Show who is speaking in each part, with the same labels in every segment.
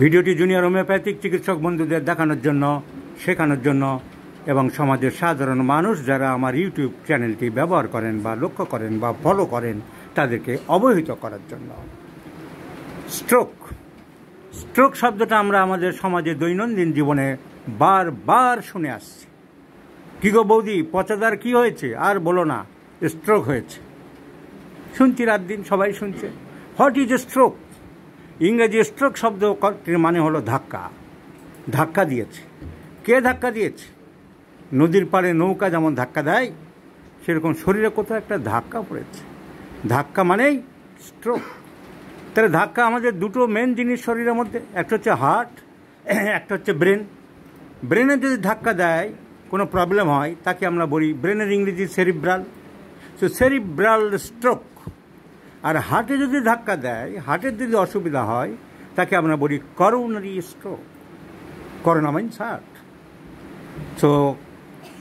Speaker 1: ভিডিওটি junior homeopathic চিকিৎসক বন্ধুদের দেখানোর জন্য, শেখানোর জন্য এবং সমাজের সাধারণ মানুষ যারা আমার ইউটিউব চ্যানেলটি ব্যবহার করেন বা লক্ষ্য করেন বা ফলো করেন তাদেরকে অবহিত করার জন্য। স্ট্রোক শব্দটা আমরা আমাদের সমাজে দৈনন্দিন জীবনে বারবার শুনে আসছি। কি গো বৌদি, পচাদার কি হয়েছে? আর বলো না, স্ট্রোক হয়েছে। শুনছি রাত দিন, সবাই শুনছে। What is a stroke? ইংরেজি স্ট্রোক শব্দটির মানে হলো ধাক্কা। ধাক্কা দিয়েছে। কে ধাক্কা দিয়েছে? নদীর পাড়ে নৌকা যেমন ধাক্কা দেয়, সেরকম শরীরে কোথাও একটা ধাক্কা পড়েছে। ধাক্কা মানেই স্ট্রোক। তাহলে ধাক্কা আমাদের দুটো মেন জিনিস শরীরের মধ্যে, একটা হচ্ছে হার্ট, একটা হচ্ছে ব্রেন। ব্রেনে যদি ধাক্কা দেয়, কোনো প্রবলেম হয়, তাকে আমরা বলি, ব্রেনের ইংরেজি সেরিব্রাল। So cerebral stroke. আর হার্টে যদি ধাক্কা দেয়, হার্টের যদি অসুবিধা হয়, তাকে আমরা বলি coronary stroke. Corona means heart. So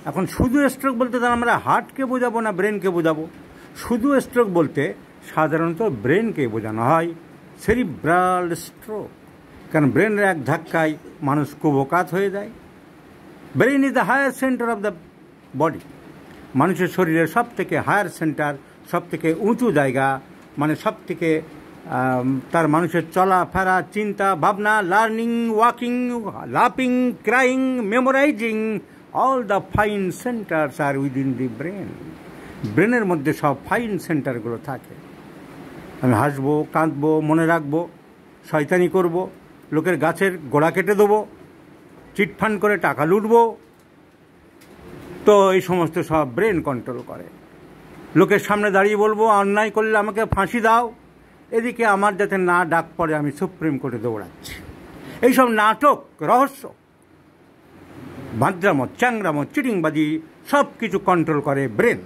Speaker 1: এখন শুধু স্ট্রোক বলতে তাহলে আমরা হার্টকে বোঝাবো না ব্রেনকে বোঝাবো? শুধু স্ট্রোক বলতে সাধারণত ব্রেনকে বোঝানো হয়, সেরিব্রাল স্ট্রোক। কারণ ব্রেনের এক ধাক্কায় মানুষ কুবোকাত হয়ে যায়। Brain is the higher centre of the body. মানুষের শরীরের সব থেকে হায়ার সেন্টার, সব থেকে উঁচু জায়গা, মানে সব থেকে তার মানুষের চলাফেরা, চিন্তা, ভাবনা, লার্নিং, ওয়াকিং, লাফিং, crying, memorizing, all the fine centres are within the brain. ব্রেনের মধ্যে সব ফাইন সেন্টারগুলো থাকে। আমি হাসবো, কাঁদবো, মনে রাখবো, শয়তানি করব, লোকের গাছের গোড়া কেটে দেবো, চিটফান্ড করে টাকা লুটবো, তো এই সমস্ত সব ব্রেন কন্ট্রোল করে। লোকের সামনে দাঁড়িয়ে বলবো, অন্যায় করলে আমাকে ফাঁসি দাও, এদিকে আমার যাতে না ডাক পড়ে আমি সুপ্রিম কোর্টে দৌড়াচ্ছি। এইসব নাটক, রহস্য, বাদ্রামো, চ্যাংরামো, চিটিংবাজি সব কিছু কন্ট্রোল করে brain.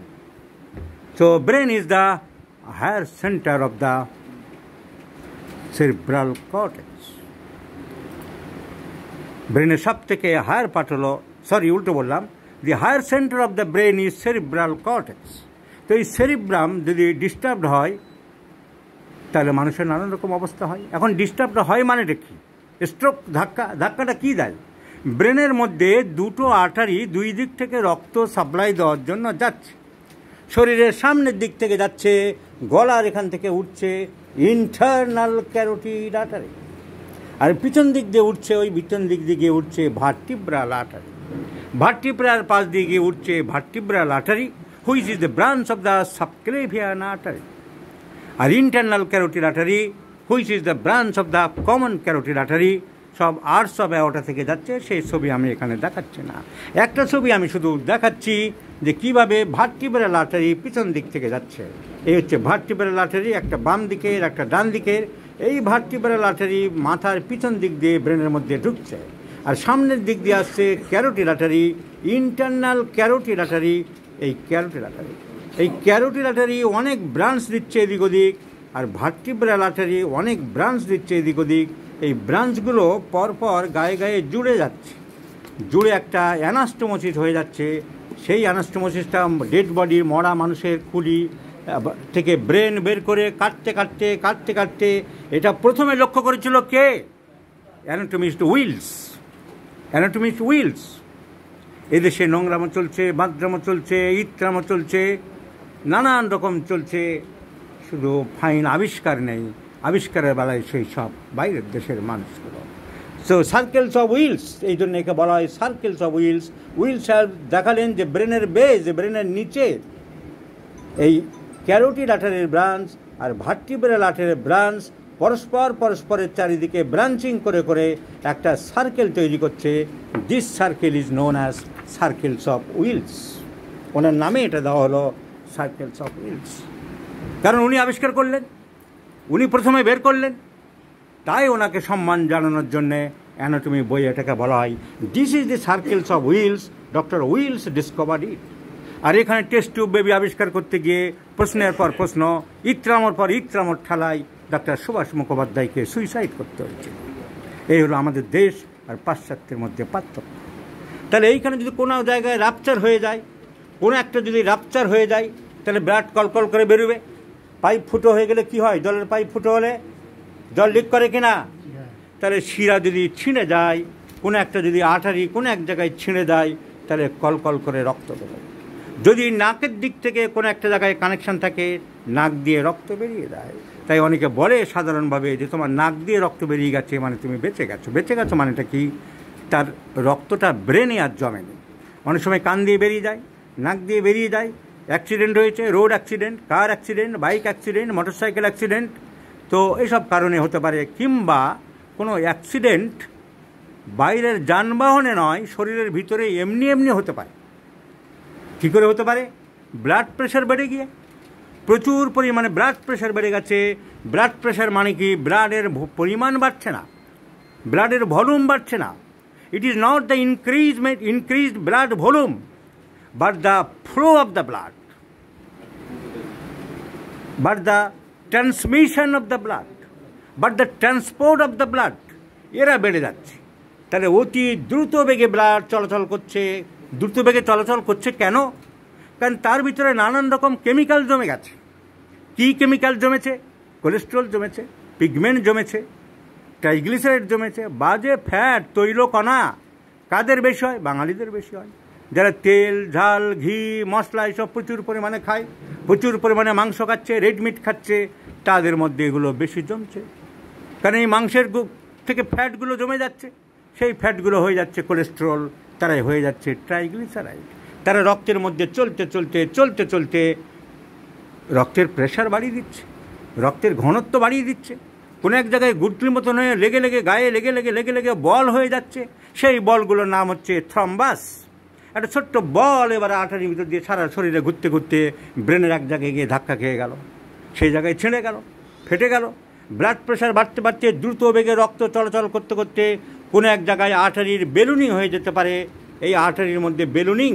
Speaker 1: So brain is the higher centre of the cerebral cortex. ব্রেনের সব থেকে হায়ার পার্ট হলো, উল্টো বললাম, the higher centre of the brain is cerebral cortex. তো এই সেরিব্রাম যদি ডিস্টার্বড হয়, তাহলে মানুষের নানান রকম অবস্থা হয়। এখন ডিস্টার্বড হয় মানেটা কি? স্ট্রোক, ধাক্কাটা কী দেয়? ব্রেনের মধ্যে দুটো আর্টারি দুই দিক থেকে রক্ত সাপ্লাই দেওয়ার জন্য যাচ্ছে। শরীরের সামনের দিক থেকে যাচ্ছে, গলার এখান থেকে উঠছে ইন্টারনাল ক্যারোটিড আর্টারি, আর পিছন দিক দিয়ে উঠছে, ওই পিছন দিক দিয়ে উঠছে ভার্টিব্রাল আর্টারি। ভার্টিব্রাল পাশ দিয়ে গিয়ে উঠছে vertebral artery, which is the branch of the subclavian artery. আর internal carotid artery, which is the branch of the common carotid artery, সব আর্টস অফ অ্যাওর্টা থেকে যাচ্ছে। সেই ছবি আমি এখানে দেখাচ্ছি না, একটা ছবি আমি শুধু দেখাচ্ছি যে কীভাবে ভার্টিব্রাল আর্টারি পিছন দিক থেকে যাচ্ছে। এই হচ্ছে ভার্টিব্রাল আর্টারি, একটা বাম দিকের, একটা ডান দিকের। এই ভার্টিব্রাল আর্টারি মাথার পিছন দিক দিয়ে ব্রেনের মধ্যে ঢুকছে, আর সামনের দিক দিয়ে আসছে carotid artery, internal carotid artery. এই ক্যারোটিড আর্টারি অনেক ব্রাঞ্চ দিচ্ছে এদিক ওদিক, আর ভার্টিব্রাল আর্টারি অনেক ব্রাঞ্চ দিচ্ছে এদিক ওদিক। এই ব্রাঞ্চগুলো পরপর গায়ে গায়ে জুড়ে যাচ্ছে, জুড়ে একটা অ্যানাস্টোমোসিস হয়ে যাচ্ছে। সেই অ্যানাস্টোমোসিসটা ডেড বডির, মরা মানুষের খুলি থেকে ব্রেন বের করে কাটতে কাটতে এটা প্রথমে লক্ষ্য করেছিল কে? অ্যানাটমিস্ট উইলস। এদেশে নোংরামো চলছে, বাদ্রামো চলছে, ইত্রামো চলছে, নানান রকম চলছে, শুধু ফাইন আবিষ্কার নেই। আবিষ্কারের বেলায় সেই সব বাইরের দেশের মানুষগুলো। সো সার্কেলস অফ উইলস, এই জন্য একে বলা হয় সার্কেলস অফ উইলস। সাহেব দেখালেন যে ব্রেনের বেজ, ব্রেনের নিচে এই ক্যারোটিড আর্টারির ব্রাঞ্চ আর ভার্টিব্রাল আর্টারির ব্রাঞ্চ পরস্পরের চারিদিকে ব্রাঞ্চিং করে একটা সার্কেল তৈরি করছে। This circle is known as circles of Willis. ওনার নামে এটা দেওয়া হলো সার্কেলস অফ উইলস, কারণ উনি আবিষ্কার করলেন, উনি প্রথমে বের করলেন। তাই ওনাকে সম্মান জানানোর জন্যে অ্যানাটমি বই এটাকে বলা হয় this is the circles of Willis, doctor Willis discovered it. আর এখানে টেস্ট টিউব বেবি আবিষ্কার করতে গিয়ে প্রশ্নের পর প্রশ্ন, ইত্রামর পর ইত্রামর ঠালায় ডক্টর সুভাষ মুখোপাধ্যায়কে সুইসাইড করতে হয়েছে। এই হলো আমাদের দেশ আর পাশ্চাত্যের মধ্যে পার্থক্য। তাহলে এইখানে যদি কোনো জায়গায় রাপচার হয়ে যায়, কোনো একটা যদি রাপচার হয়ে যায়, তাহলে ব্লাড কলকল করে বেরোবে। পাইপ ফুটো হয়ে গেলে কি হয়? জলের পাইপ ফুটো হলে জল লিক করে কিনা? তাহলে শিরা যদি ছিঁড়ে যায়, কোনো একটা যদি আর্টারি কোনো এক জায়গায় ছিঁড়ে যায়, তাহলে কলকল করে রক্ত বেরোয়। যদি নাকের দিক থেকে কোনো একটা জায়গায় কানেকশান থাকে, নাক দিয়ে রক্ত বেরিয়ে যায়। তাই অনেকে বলে সাধারণভাবে যে তোমার নাক দিয়ে রক্ত বেরিয়ে গেছে মানে তুমি বেঁচে গেছো। বেঁচে গেছো মানেটা কি? তার রক্তটা ব্রেনে আর জমেনি। অনেক সময় কান দিয়ে বেরিয়ে যায়, নাক দিয়ে বেরিয়ে যায়। অ্যাক্সিডেন্ট হয়েছে, road accident, car accident, bike accident, motorcycle accident, তো এসব কারণে হতে পারে। কিংবা কোনো অ্যাক্সিডেন্ট বাইরের যানবাহনে নয়, শরীরের ভিতরে এমনি এমনি হতে পারে। কী করে হতে পারে? ব্লাড প্রেশার বেড়ে গিয়ে, প্রচুর পরিমাণে ব্লাড প্রেশার বেড়ে গেছে। ব্লাড প্রেশার মানে কি? ব্লাডের পরিমাণ বাড়ছে না, ব্লাডের ভলিউম বাড়ছে না। It is not the increased blood volume, but the flow of the blood, but the transmission of the blood, but the transport of the blood, এরা বেড়ে যাচ্ছে। তাহলে অতি দ্রুত বেগে ব্লাড চলাচল করছে। দ্রুত বেগে চলাচল করছে কেন? কারণ তার ভিতরে নানান রকম কেমিক্যাল জমে গেছে। কী কেমিক্যাল জমেছে? কোলেস্ট্রল জমেছে, পিগমেন্ট জমেছে, ট্রাইগ্লিসারাইড জমেছে, বাজে ফ্যাট, তৈলকণা। কাদের বেশি হয়? বাঙালিদের বেশি হয়। যারা তেল, ঝাল, ঘি, মশলা এসব প্রচুর পরিমাণে খায়, প্রচুর পরিমাণে মাংস খাচ্ছে, রেড মিট খাচ্ছে, তাদের মধ্যে এগুলো বেশি জমছে। কারণ এই মাংসের থেকে ফ্যাটগুলো জমে যাচ্ছে, সেই ফ্যাটগুলো হয়ে যাচ্ছে কোলেস্ট্রল, তারাই হয়ে যাচ্ছে ট্রাইগ্লিসারাইড। তারা রক্তের মধ্যে চলতে চলতে চলতে চলতে রক্তের প্রেশার বাড়িয়ে দিচ্ছে, রক্তের ঘনত্ব বাড়িয়ে দিচ্ছে। কোনো এক জায়গায় গুটলির মতন হয়ে লেগে লেগে গায়ে লেগে লেগে লেগে লেগে বল হয়ে যাচ্ছে। সেই বলগুলোর নাম হচ্ছে থ্রম্বাস। একটা ছোট্ট বল এবারে আর্টারির ভিতর দিয়ে সারা শরীরে ঘুরতে ঘুরতে ব্রেনের এক জায়গায় গিয়ে ধাক্কা খেয়ে গেল, সেই জায়গায় ছিঁড়ে গেল, ফেটে গেল। ব্লাড প্রেশার বাড়তে বাড়তে দ্রুত বেগে রক্ত চলাচল করতে করতে কোনো এক জায়গায় আর্টারির বেলুনিং হয়ে যেতে পারে। এই আর্টারির মধ্যে বেলুনিং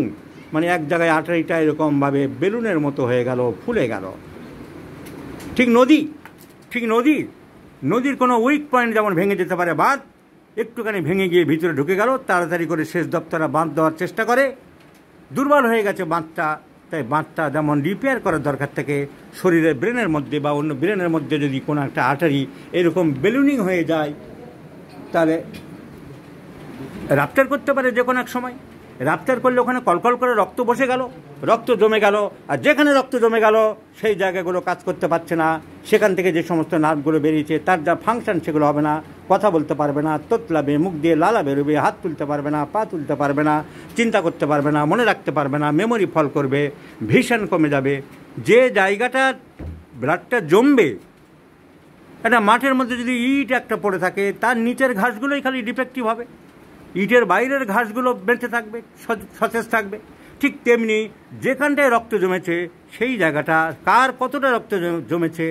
Speaker 1: মানে এক জায়গায় আর্টারিটা এরকমভাবে বেলুনের মতো হয়ে গেল, ফুলে গেল। ঠিক নদীর কোনো উইক পয়েন্ট যেমন ভেঙে যেতে পারে বাঁধ, একটুখানি ভেঙে গিয়ে ভিতরে ঢুকে গেল, তাড়াতাড়ি করে সেচ দপ্তরা বাঁধ দেওয়ার চেষ্টা করে। দুর্বল হয়ে গেছে বাঁধটা, তাই বাঁধটা যেমন রিপেয়ার করার দরকার থাকে, শরীরের ব্রেনের মধ্যে বা অন্য ব্রেনের মধ্যে যদি কোনো একটা আর্টারি এরকম বেলুনিং হয়ে যায়, তাহলে রাপচার করতে পারে যে কোনো এক সময়। রাপচার করলে ওখানে কলকল করে রক্ত বসে গেল, রক্ত জমে গেল, আর যেখানে রক্ত জমে গেল সেই জায়গাগুলো কাজ করতে পারছে না। সেখান থেকে যে সমস্ত নার্ভগুলো বেরিয়েছে তার যা ফাংশন সেগুলো হবে না, কথা বলতে পারবে না, তোতলাবে, মুখ দিয়ে লালা বেরোবে, হাত তুলতে পারবে না, পা তুলতে পারবে না, চিন্তা করতে পারবে না, মনে রাখতে পারবে না, মেমোরি ফল করবে, ভিশন কমে যাবে। যে জায়গাটা ব্লাডটা জমবে, একটা মাঠের মধ্যে যদি ইট একটা পড়ে থাকে, তার নিচের ঘাসগুলোই খালি ডিফেক্টিভ হবে, ইটের বাইরের ঘাসগুলো বেঁচে থাকবে, সতেজ থাকবে। ঠিক তেমনি যেখানটায় রক্ত জমেছে সেই জায়গাটা, কার কতটা রক্ত জমেছে,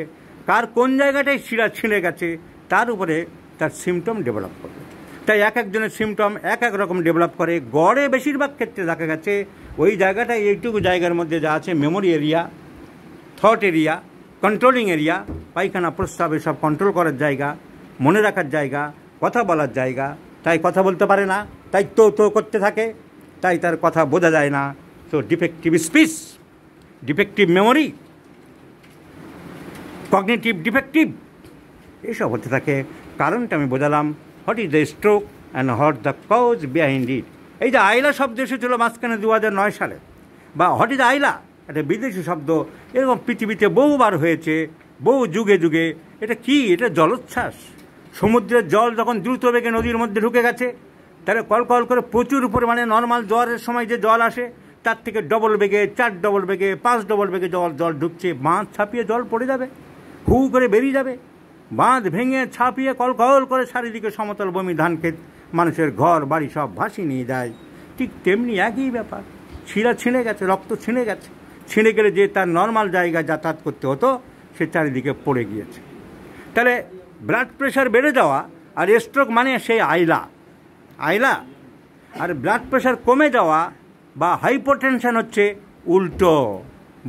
Speaker 1: কার কোন জায়গাটায় শিরা ছিঁড়ে গেছে, তার উপরে তার সিমটম ডেভেলপ করবে। তাই এক একজনের সিমটম এক এক রকম ডেভেলপ করে। গড়ে বেশিরভাগ ক্ষেত্রে দেখা গেছে ওই জায়গাটায় এইটুকু জায়গার মধ্যে যা আছে, memory area, thought area, controlling area, পায়খানা প্রস্রাব এসব কন্ট্রোল করার জায়গা, মনে রাখার জায়গা, কথা বলার জায়গা। তাই কথা বলতে পারে না, তাই তো করতে থাকে, তাই তার কথা বোঝা যায় না। তো defective speech, defective memory, cognitive defective, এসব হতে থাকে। কারণটা আমি বোঝালাম। What is the stroke and what the cause behind it. এই যে আইলা শব্দ এসেছিল মাঝখানে 2009 সালে, বা হোয়াট ইজ আইলা, একটা বিদেশি শব্দ, এরকম পৃথিবীতে বহুবার হয়েছে, বহু যুগে যুগে। এটা কি? এটা জলোচ্ছ্বাস। সমুদ্রের জল যখন দ্রুত বেগে নদীর মধ্যে ঢুকে গেছে, তাহলে কল করে প্রচুর পরিমাণে নর্মাল জ্বরের সময় যে জল আসে তার থেকে ডবল বেগে, 4 ডবল বেগে, 5 ডবল বেগে জল ঢুকছে। বাঁধ ছাপিয়ে জল পড়ে যাবে, হু করে বেরিয়ে যাবে। বাঁধ ভেঙে ছাপিয়ে কল করে চারিদিকে সমতল ভূমি, ধান ক্ষেত, মানুষের ঘর বাড়ি সব ভাসিয়ে নিয়ে যায়। ঠিক তেমনি একই ব্যাপার, শিরা ছিঁড়ে গেছে, রক্ত ছিঁড়ে গেছে। ছিঁড়ে গেলে যে তার নর্মাল জায়গায় যাতায়াত করতে হতো সে চারিদিকে পড়ে গিয়েছে। তাহলে ব্লাড প্রেশার বেড়ে যাওয়া আর স্ট্রোক মানে সেই আইলা। আর ব্লাড প্রেশার কমে যাওয়া বা হাইপোটেনশন হচ্ছে উল্টো।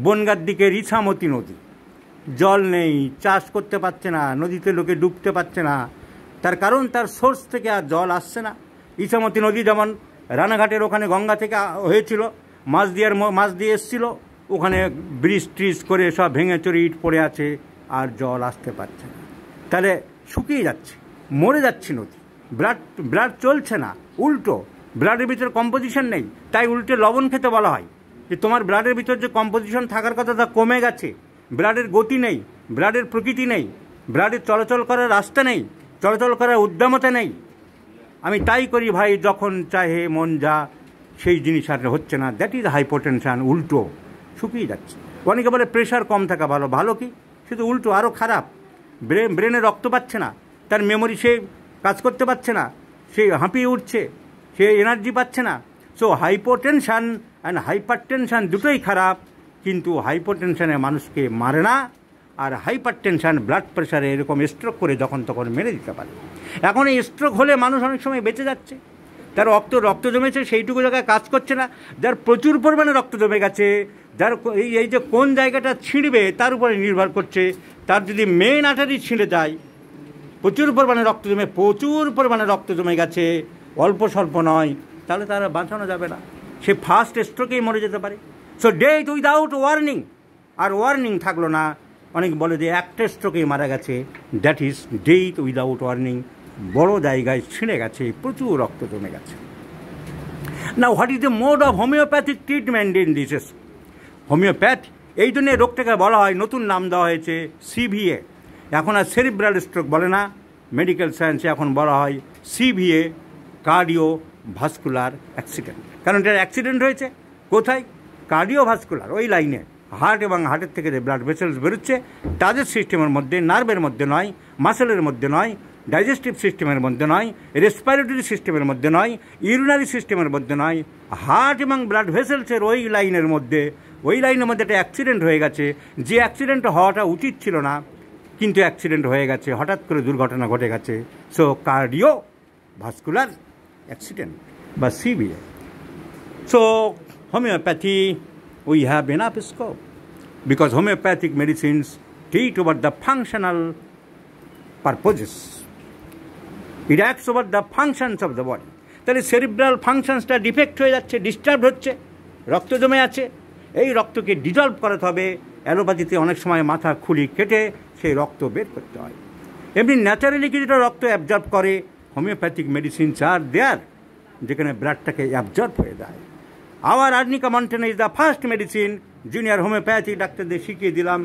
Speaker 1: বনগার দিকে রিছামতি নদী, জল নেই, চাষ করতে পারছে না, নদীতে লোকে ডুবতে পারছে না। তার কারণ তার সোর্স থেকে আর জল আসছে না। ইছামতি নদী যেমন রানাঘাটের ওখানে গঙ্গা থেকে হয়েছিল, মাছ দিয়ে এসছিল, ওখানে ব্রিজ ট্রিজ করে সব ভেঙে চুরে ইট পড়ে আছে, আর জল আসতে পারছে না। তাহলে শুকিয়ে যাচ্ছে, মরে যাচ্ছে নদী। ব্লাড চলছে না, উল্টো ব্লাডের ভিতরে কম্পোজিশন নেই, তাই উল্টে লবণ খেতে বলা হয় যে তোমার ব্লাডের ভিতর যে কম্পোজিশন থাকার কথা তা কমে গেছে, ব্লাডের গতি নেই, ব্লাডের প্রকৃতি নেই, ব্লাডের চলাচল করার রাস্তা নেই, চলাচল করার উদ্দামতা নেই। আমি তাই করি ভাই, যখন চাহে মন যা, সেই জিনিস আর হচ্ছে না। দ্যাট ইজ হাইপোটেনশন, উল্টো শুকিয়ে যাচ্ছে। অনেকে বলে প্রেশার কম থাকা ভালো, ভালো কি? শুধু উল্টো, আরও খারাপ। ব্রেনে রক্ত পাচ্ছে না, তার মেমোরি সে কাজ করতে পারছে না, সে হাঁপিয়ে উঠছে, সে এনার্জি পাচ্ছে না। সো হাইপোটেনশন অ্যান্ড হাইপারটেনশন দুটোই খারাপ, কিন্তু হাইপোটেনশনে মানুষকে মারে না, আর হাইপার টেনশন ব্লাড প্রেশারে এরকম স্ট্রোক করে যখন তখন মেরে দিতে পারে। এখন এই স্ট্রোক হলে মানুষ অনেক সময় বেঁচে যাচ্ছে, তার রক্ত জমেছে সেইটুকু জায়গায় কাজ করছে না, যার প্রচুর পরিমাণে রক্ত জমে গেছে, যার এই যে কোন জায়গাটা ছিঁড়বে তার উপরে নির্ভর করছে। তার যদি মেন আর্টারি ছিঁড়ে যায়, প্রচুর পরিমাণে রক্ত জমে গেছে, অল্প স্বল্প নয়, তাহলে তারা বাঁচানো যাবে না, সে ফার্স্ট স্ট্রোকেই মরে যেতে পারে। সো ডেথ উইদাউট ওয়ার্নিং, আর ওয়ার্নিং থাকলো না। অনেক বলে যে একটা স্ট্রোকেই মারা গেছে, that is death without warning. বড় জায়গায় ছিঁড়ে গেছে, প্রচুর রক্ত জমে গেছে। Now what is the mode of homeopathic treatment in this? Homeopath এই জন্য রোগটাকে বলা হয়, নতুন নাম দেওয়া হয়েছে সিভিএ। এখন আর সেরিব্রাল স্ট্রোক বলে না, মেডিকেল সায়েন্সে এখন বলা হয় সিভিএ, কার্ডিওভাস্কুলার অ্যাক্সিডেন্ট। কারণ এটা অ্যাক্সিডেন্ট হয়েছে কোথায়? কার্ডিওভাস্কুলার, ওই লাইনে হার্ট এবং হার্টের থেকে যে ব্লাড ভেসেলস বেরোচ্ছে তাদের সিস্টেমের মধ্যে, নার্ভের মধ্যে নয়, মাসেলের মধ্যে নয়, ডাইজেস্টিভ সিস্টেমের মধ্যে নয়, রেসপিরেটরি সিস্টেমের মধ্যে নয়, ইউরিনারি সিস্টেমের মধ্যে নয়, হার্ট এবং ব্লাড ভেসেলসের ওই লাইনের মধ্যে একটা অ্যাক্সিডেন্ট হয়ে গেছে। যে অ্যাক্সিডেন্ট হওয়াটা উচিত ছিল না, কিন্তু অ্যাক্সিডেন্ট হয়ে গেছে, হঠাৎ করে দুর্ঘটনা ঘটে গেছে। সো কার্ডিওভাস্কুলার অ্যাক্সিডেন্ট বা CVA. So homeopathy, we have enough scope, because homeopathic medicines treat over the functional purposes. It acts over the functions of the body. তাহলে সেরিব্রাল ফাংশনসটা ডিফেক্ট হয়ে যাচ্ছে, ডিস্টার্ব হচ্ছে, রক্ত জমে আছে, এই রক্তকে ডিজলভ করাতে হবে। অ্যালোপ্যাথিতে অনেক সময় মাথা খুলি কেটে সেই রক্ত বের করতে হয়। এমনি ন্যাচারালি কিছুটা রক্ত অ্যাবজর্ব করে, হোমিওপ্যাথিক মেডিসিনস আর দেয়ার যেখানে ব্লাডটাকে অ্যাবজর্ব হয়ে দেয়। Our arnica montana is the first medicine. Junior homoeopathy ডাক্তারদের শিখিয়ে দিলাম,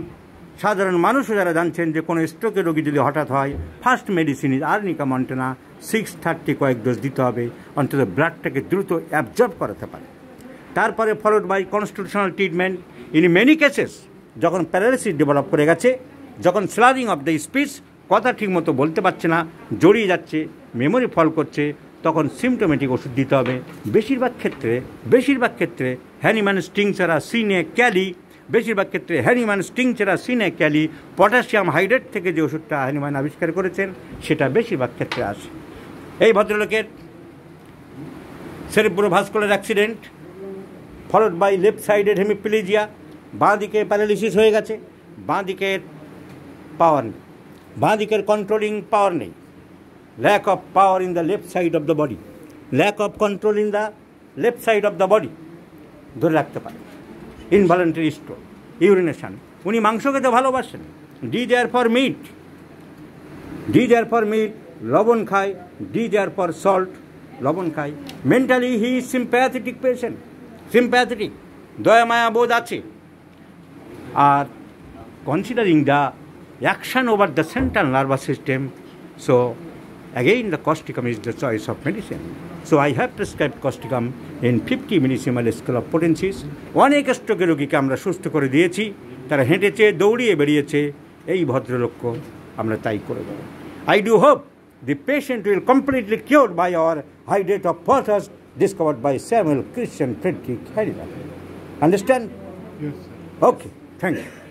Speaker 1: সাধারণ মানুষও যারা জানছেন যে কোনো স্ট্রোকের রোগী যদি হঠাৎ হয়, first medicine is arnica montana. 630 কয়েক ডোজ দিতে হবে, অন্তত ব্লাডটাকে দ্রুত অ্যাবজর্ব করাতে পারে। তারপরে followed by constitutional treatment. In many cases যখন প্যারালাইসিস ডেভেলপ করে গেছে, যখন স্লারিং অফ দ্য স্পিচ, কথা ঠিকমতো বলতে পারছে না, জড়িয়ে যাচ্ছে, মেমোরি ফল করছে, তখন সিমটোমেটিক ওষুধ দিতে হবে। বেশিরভাগ ক্ষেত্রে হ্যানিম্যান স্টিংচারা সিনে ক্যালি, পটাশিয়াম হাইড্রেট থেকে যে ওষুধটা হ্যানিম্যান আবিষ্কার করেছেন সেটা বেশিরভাগ ক্ষেত্রে আসে। এই ভদ্রলোকের cerebrovascular accident followed by left সাইডের হেমিপ্লেজিয়া, বাঁ দিকে প্যারালিসিস হয়ে গেছে, বাঁ দিকের পাওয়ার নেই, বাঁ দিকের কন্ট্রোলিং পাওয়ার নেই। Lack of power in the left side of the body, lack of control in the left side of the body, ধরে রাখতে পারে। Involuntary stroke, urination. উনি মাংস খেতে ভালোবাসেন, ডি দেয়ার ফর মিট, লবণ খায়, ডি দেয়ার ফর সল্ট, লবণ খায়। Mentally he is sympathetic patient, sympathetic, দয়া মায়া বোধ আছে। আর considering the action over the central nervous system, so again the causticum is the choice of medicine. So I have prescribed causticum in 50 millisiemens scale of potencies. অনেক স্ট্রোকের রোগীকে আমরা সুস্থ করে দিয়েছি, তারা হেঁটেছে, দৌড়িয়ে বেরিয়েছে। এই ভদ্রলোককে আমরা তাই করে দেবো। I do hope the patient will completely cured by our hydrate of potash discovered by Samuel Christian Friedrich Heidelberg. Understand?
Speaker 2: Yes.
Speaker 1: Okay, thank you.